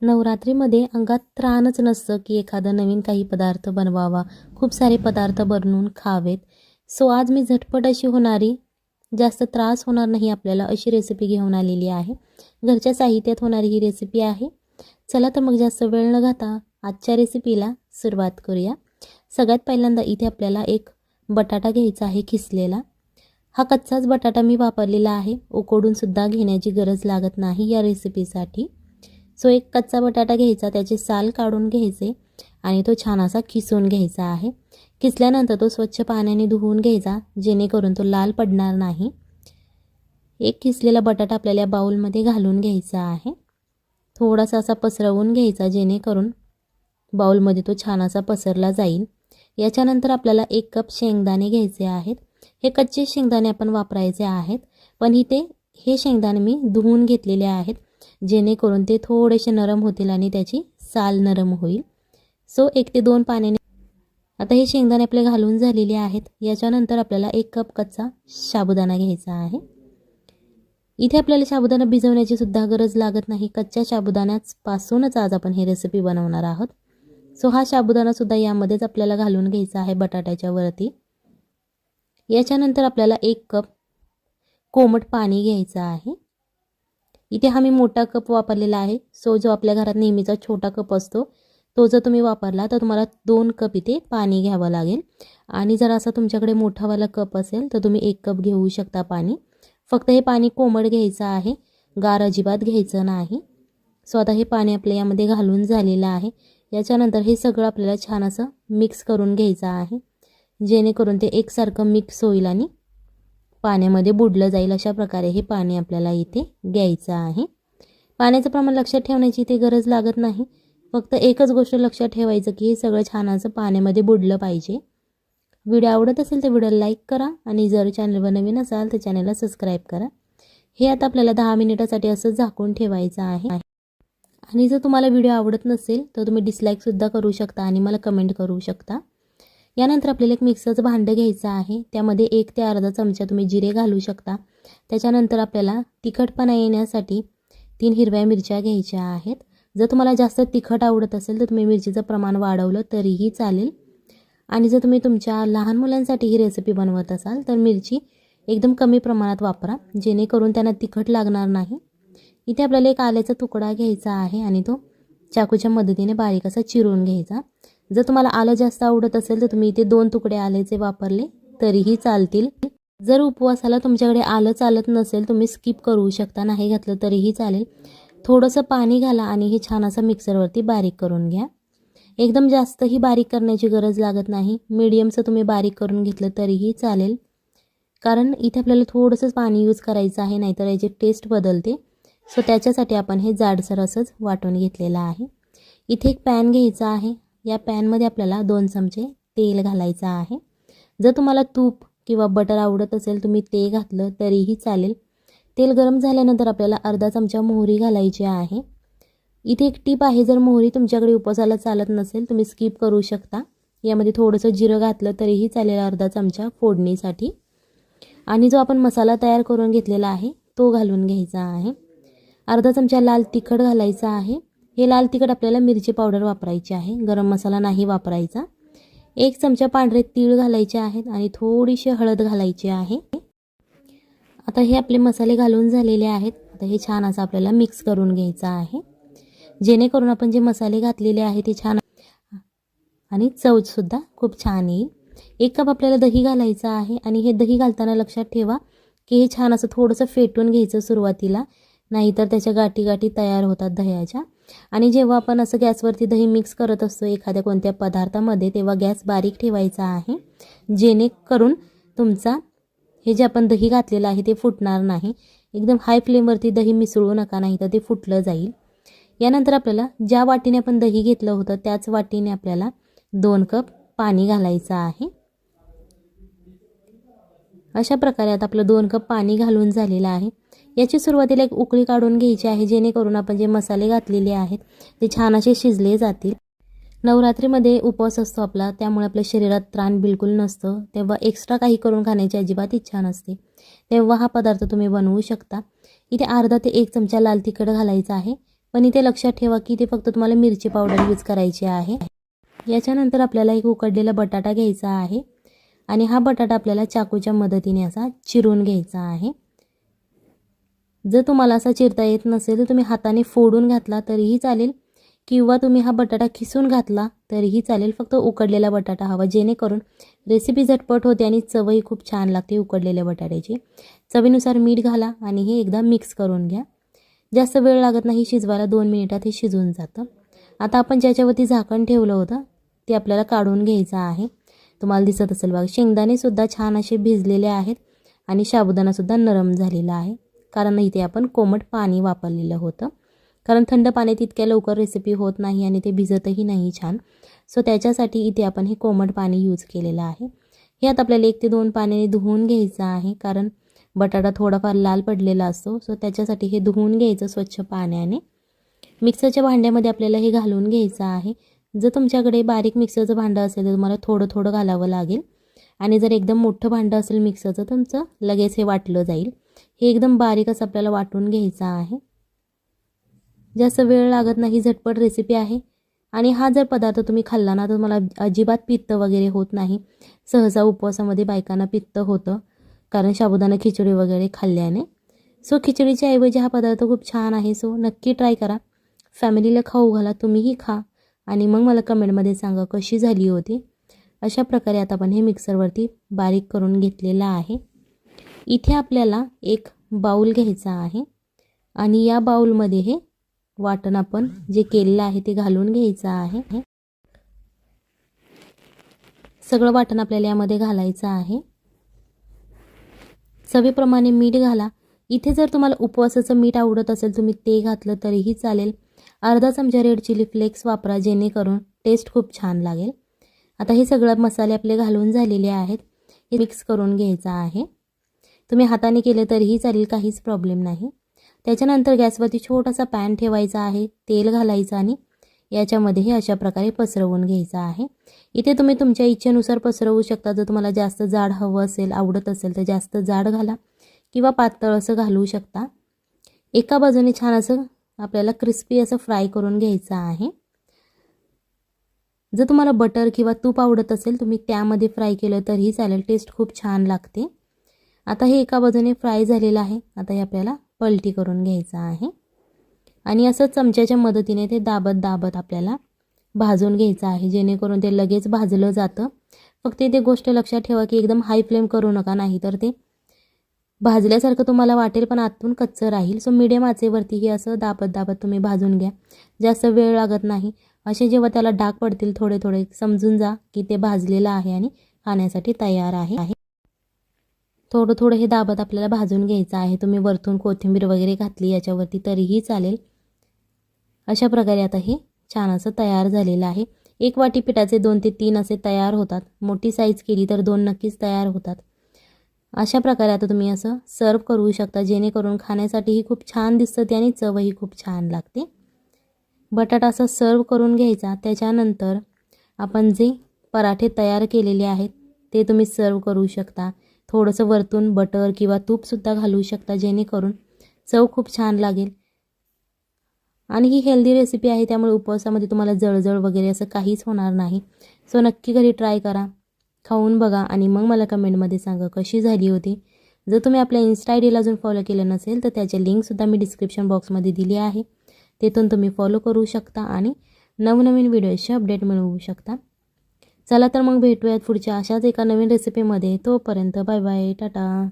नवरात्रीमध्ये अंगात त्राणच नसतं की एखादा नवीन काही पदार्थ बनवावा, खूप सारे पदार्थ बनवून खावेत. सो आज मी झटपट अशी होणारी, जास्त त्रास होणार नाही आपल्याला अशी रेसिपी घेऊन आलेली आहे. घरच्या साहित्यात होणारी ही रेसिपी आहे. चला तर मग जास्त वेळ न घालता आजच्या रेसिपीला सुरुवात करूया. सगळ्यात पहिल्यांदा इथे आपल्याला एक बटाटा घ्यायचा आहे खिसलेला. हा कच्चाच बटाटा मी वापरलेला आहे, उकडूनसुद्धा घेण्याची गरज लागत नाही या रेसिपीसाठी. सो एक कच्चा बटाटा घ्यायचा, त्याचे साल काढून घ्यायचे आणि तो छान असा किसून घ्यायचा आहे. किसल्यानंतर तो स्वच्छ पाण्याने धुवून घ्यायचा, जेणेकरून तो लाल पडणार नाही. एक किसलेला बटाटा आपल्याला बाउलमध्ये घालून घ्यायचा आहे. थोडासा असा पसरवून घ्यायचा, जेणेकरून बाउलमध्ये तो छान असा पसरला जाईल. याच्यानंतर आपल्याला 1 कप शेंगदाणे घ्यायचे आहेत. हे कच्चे शेंगदाणे आपण वापरायचे आहेत, पण हे शेंगदाणे मी धुवून घेतलेले आहेत, जेणेकरून ते थोडेसे नरम होतील आणि त्याची साल नरम होईल. सो 1 ते 2 पाण्याने आता हे शेंगदाणे आपले घालून झालेले आहेत. याच्यानंतर आपल्याला 1 कप कच्चा साबुदाणा घ्यायचा आहे. इथे आपल्याला साबुदाणा भिजवण्याची सुद्धा गरज लागत नाही. कच्च्या साबुदाण्यापासूनच आज आपण ही रेसिपी बनवणार आहोत. सो हा साबुदाणा सुद्धा यामध्येच आपल्याला घालून घ्यायचा आहे बटाट्याच्या वरती. याच्यानंतर आपल्याला 1 कप कोमट पाणी घ्यायचं आहे. इथे हा मी मोठा कप वापरलेला आहे. सो जो आपल्या घरात नेहमीचा छोटा कप असतो तो जर तुम्ही वापरला तर तुम्हाला 2 कप इथे पाणी घ्यावं लागेल. आणि जर असा तुमच्याकडे मोठावाला कप असेल तर तुम्ही 1 कप घेऊ शकता पाणी. फक्त हे पाणी कोमट घ्यायचं आहे, गार अजिबात घ्यायचं नाही. सो आता हे पाणी आपल्या यामध्ये घालून झालेलं आहे. याच्यानंतर हे सगळं आपल्याला छान असं मिक्स करून घ्यायचं आहे, जेणेकरून ते एकसारखं मिक्स होईल आणि पाण्यामध्ये बुडलं जाईल. अशा प्रकारे हे पाणी आपल्याला इथे घ्यायचं आहे. पाण्याचं प्रमाण लक्षात ठेवण्याची इथे गरज लागत नाही. फक्त एकच गोष्ट लक्षात ठेवायचं की हे सगळं छान असं पाण्यामध्ये बुडलं पाहिजे. व्हिडिओ आवडत असेल तर व्हिडिओला लाईक करा आणि जर चॅनलवर नवीन असाल तर चॅनलला सबस्क्राईब करा. हे आता आपल्याला 10 मिनिटासाठी असं झाकून ठेवायचं आहे. आणि जर तुम्हाला व्हिडिओ आवडत नसेल तर तुम्ही डिसलाईकसुद्धा करू शकता आणि मला कमेंट करू शकता. यानंतर आपल्याला एक मिक्सरचं भांडं घ्यायचं आहे. त्यामध्ये 1 ते अर्धा चमचा तुम्ही जिरे घालू शकता. त्याच्यानंतर आपल्याला तिखटपणा येण्यासाठी 3 हिरव्या मिरच्या घ्यायच्या आहेत. जर तुम्हाला जास्त तिखट आवडत असेल तर तुम्ही मिरचीचं प्रमाण वाढवलं तरीही चालेल. आणि जर तुम्ही तुमच्या लहान मुलांसाठी ही रेसिपी बनवत असाल तर मिरची एकदम कमी प्रमाणात वापरा, जेणेकरून त्यांना तिखट लागणार नाही. इथे आपल्याला एक आल्याचा तुकडा घ्यायचा आहे आणि तो चाकूच्या मदतीने बारीक असा चिरून घ्यायचा. जर तुम्हाला आलं जास्त आवडत असेल तर तुम्ही इथे 2 तुकडे आल्याचे वापरले तरीही चालतील. जर उपवासाला तुमच्याकडे आलं चालत नसेल तुम्ही स्किप करू शकता, नाही घातलं तरीही चालेल. थोडंसं पाणी घाला आणि हे छान असं मिक्सरवरती बारीक करून घ्या. एकदम जास्तही बारीक करण्याची गरज लागत नाही. मीडियमचं तुम्ही बारीक करून घेतलं तरीही चालेल, कारण इथे आपल्याला थोडंसं पाणी यूज करायचं आहे, नाहीतर याची टेस्ट बदलते. सो त्याच्यासाठी आपण हे जाडसर असंच वाटून घेतलेलं आहे. इथे एक पॅन घ्यायचा आहे. या पॅनमध्ये आपल्याला 2 चमचे तेल घालायचं आहे. जर तुम्हाला तूप किंवा बटर आवडत असेल तुम्ही ते घातलं तरीही चालेल. तेल गरम झाल्यानंतर आपल्याला अर्धा चमचा मोहरी घालायची आहे. इथे एक टीप आहे, जर मोहरी तुमच्याकडे उपवासाला चालत नसेल तुम्ही स्किप करू शकता. यामध्ये थोडंसं जिरं घातलं तरीही चालेल, अर्धा चमचा फोडणीसाठी. आणि जो आपण मसाला तयार करून घेतलेला आहे तो घालून घ्यायचा आहे. अर्धा चमचा लाल तिखट घालायचा आहे. हे लाल तिखट आपल्याला मिरची पावडर वापरायची आहे, गरम मसाला नाही वापरायचा. 1 चमचा पांढरे तीळ घालायचे आहेत आणि थोडीशी हळद घालायची आहे. आता हे आपले मसाले घालून झालेले आहेत. आता हे छान असं आपल्याला मिक्स करून घ्यायचं आहे, जेणेकरून आपण जे मसाले घातलेले आहेत ते छान आणि चवसुद्धा खूप छान येईल. 1 कप आपल्याला दही घालायचं आहे आणि हे दही घालताना लक्षात ठेवा की हे छान असं थोडंसं फेटून घ्यायचं सुरुवातीला, नाहीतर त्याच्या गाठी गाठी तयार होतात दह्याच्या. आणि जेव्हा आपण असं गॅसवरती दही मिक्स करत असतो एखाद्या कोणत्या पदार्थामध्ये तेव्हा गॅस बारीक ठेवायचा आहे, जेणेकरून तुमचा हे जे आपण दही घातलेलं आहे ते फुटणार नाही. एकदम हाय फ्लेमवरती दही मिसळू नका, नाही तर ते फुटलं जाईल. यानंतर आपल्याला ज्या वाटीने आपण दही घेतलं होतं त्याच वाटीने आपल्याला 2 कप पाणी घालायचं आहे. अशा प्रकारे आता आपलं 2 कप पाणी घालून झालेलं आहे. याची सुरुवातीला एक उकळी काढून घ्यायची आहे, जेणेकरून आपण जे मसाले घातलेले आहेत ते छान असे शिजले जातील. नवरात्रीमध्ये उपवास असतो आपला, त्यामुळे आपल्या शरीरात त्राण बिलकुल नसतं. तेव्हा एक्स्ट्रा काही करून खाण्याची अजिबात इच्छा नसते, तेव्हा हा पदार्थ तुम्ही बनवू शकता. इथे अर्धा ते 1 चमचा लाल तिखट घालायचा आहे. पण इथे लक्षात ठेवा की इथे फक्त तुम्हाला मिरची पावडर यूज करायची आहे. याच्यानंतर आपल्याला एक उकडलेला बटाटा घ्यायचा आहे आणि हा बटाटा आपल्याला चाकूच्या मदतीने असा चिरून घ्यायचा आहे. जर तुम्हाला असा चिरता येत नसेल तर तुम्ही हाताने फोडून घातला तरीही चालेल किंवा तुम्ही हा बटाटा खिसून घातला तरीही चालेल. फक्त उकडलेला बटाटा हवा, जेणेकरून रेसिपी झटपट होते आणि चवही खूप छान लागते उकडलेल्या बटाट्याची. चवीनुसार मीठ घाला आणि हे एकदा मिक्स करून घ्या. जास्त वेळ लागत नाही शिजवायला, 2 मिनिटात हे शिजून जातं. आता आपण ज्याच्यावरती झाकण ठेवलं होतं ते आपल्याला काढून घ्यायचं आहे. तुम्हाला दिसत असेल बघा, शेंगदाणेसुद्धा छान असे भिजलेले आहेत आणि साबुदाणासुद्धा नरम झालेला आहे, कारण इथे आपण कोमट पाणी वापरलेलं होतं. कारण थंड पाण्यात इतक्या लवकर रेसिपी होत नाही आणि ते भिजतही नाही छान. सो त्याच्यासाठी इथे आपण हे कोमट पाणी यूज केलेलं आहे. हे आता आपल्याला 1 ते 2 पाण्याने धुवून घ्यायचं आहे, कारण बटाटा थोडाफार लाल पडलेला असतो. सो त्याच्यासाठी हे धुवून घ्यायचं स्वच्छ पाण्याने. मिक्सरच्या भांड्यामध्ये आपल्याला हे घालून घ्यायचं आहे. जर तुमच्याकडे बारीक मिक्सरचं भांडं असेल तर तुम्हाला थोडं थोडं घालावं लागेल आणि जर एकदम मोठं भांडं असेल मिक्सरचं तुमचं, लगेच हे वाटलं जाईल. हे एकदम बारीक असं आपल्याला वाटून घ्यायचं आहे. जास्त वेळ लागत नाही, झटपट रेसिपी आहे. आणि हा जर पदार्थ तुम्ही खाल्ला ना तर मला अजिबात पित्त वगैरे होत नाही. सहसा उपवासामध्ये बायकांना पित्त होतं, कारण साबुदाणा खिचडी वगैरे खाल्ल्याने. सो खिचडीच्या ऐवजी हा पदार्थ खूप छान आहे. सो नक्की ट्राय करा, फॅमिलीला खाऊ घाला, तुम्हीही खा आणि मग मला कमेंटमध्ये सांगा कशी झाली होती. अशा प्रकारे आता आपण हे मिक्सरवरती बारीक करून घेतलेलं आहे. इथे आपल्याला एक बाउल घ्यायचा आहे आणि या बाउलमध्ये हे वाटण आपण जे केलेलं आहे ते घालून घ्यायचं आहे. सगळं वाटण आपल्याला यामध्ये घालायचं आहे. चवीप्रमाणे मीठ घाला. इथे जर तुम्हाला उपवासाचं मीठ आवडत असेल तुम्ही ते घातलं तरीही चालेल. अर्धा चमचा रेड चिली फ्लेक्स वापरा, जेणेकरून टेस्ट खूप छान लागेल. आता हे सगळं मसाले आपले घालून झालेले आहेत. हे मिक्स करून घ्यायचं आहे. तुम्ही हाताने केले तरीही चालेल, काहीच प्रॉब्लेम नाही. त्याच्यानंतर गॅसवरती छोटासा पॅन ठेवायचा आहे, तेल घालायचं आणि याच्यामध्ये हे अशा प्रकारे पसरवून घ्यायचं आहे. इथे तुम्ही तुमच्या इच्छेनुसार पसरवू शकता. जर तुम्हाला जास्त जाड हवं असेल, आवडत असेल तर जास्त जाड घाला किंवा पातळ असं घालू शकता. एका बाजूने छान असं आपल्याला क्रिस्पी असं फ्राय करून घ्यायचं आहे. जर तुम्हाला बटर किंवा तूप आवडत असेल तुम्ही त्यामध्ये फ्राय केलं तरीही चालेल, टेस्ट खूप छान लागते. आता हे एका बाजूने फ्राय झालेलं आहे. आता हे आपल्याला पलटी करून घ्यायचं आहे आणि असं चमच्याच्या मदतीने ते दाबत दाबत आपल्याला भाजून घ्यायचं आहे, जेणेकरून ते लगेच भाजलं जातं. फक्त ते गोष्ट लक्षात ठेवा की एकदम हाय फ्लेम करू नका, नाही तर ते भाजल्यासारखं तुम्हाला वाटेल पण आतून कच्चं राहील. सो मीडियम आचेवरती हे असं दाबत दाबत तुम्ही भाजून घ्या. जास्त वेळ लागत नाही. असे जेव्हा त्याला डाग पडतील थोडे थोडे समजून जा की ते भाजलेलं आहे आणि खाण्यासाठी तयार आहे. थोडं थोडं हे दाबत आपल्याला भाजून घ्यायचं आहे. तुम्ही वरतून कोथिंबीर वगैरे घातली याच्यावरती तरीही चालेल. अशा प्रकारे आता हे छान असं तयार झालेलं आहे. 1 वाटी पिठाचे 2 ते 3 असे तयार होतात. मोठी साईज केली तर 2 नक्कीच तयार होतात. अशा प्रकारे आता तुम्ही असं सर्व करू शकता, जेणेकरून खाण्यासाठीही खूप छान दिसतं ते आणि चवही खूप छान लागते. बटाटा असं सर्व करून घ्यायचा. त्याच्यानंतर आपण जे पराठे तयार केलेले आहेत ते तुम्ही सर्व करू शकता. थोडंसं वरतून बटर किंवा तूपसुद्धा घालू शकता, जेणेकरून चव खूप छान लागेल. आणि ही हेल्दी रेसिपी आहे, त्यामुळे उपवासामध्ये तुम्हाला जळजळ वगैरे असं काहीच होणार नाही. सो नक्की घरी ट्राय करा, खाऊन बघा आणि मग मला कमेंटमध्ये सांगा कशी झाली होती. जर तुम्ही आपल्या इन्स्टा आय डीला अजून फॉलो केलं नसेल तर त्याचे लिंकसुद्धा मी डिस्क्रिप्शन बॉक्समध्ये दिली आहे. तेथून तुम्ही फॉलो करू शकता आणि नवनवीन व्हिडिओचे अपडेट मिळवू शकता. चला तर मग भेटूयात पुढच्या अशाच एका नवीन रेसिपीमध्ये. तोपर्यंत बाय बाय, टाटा.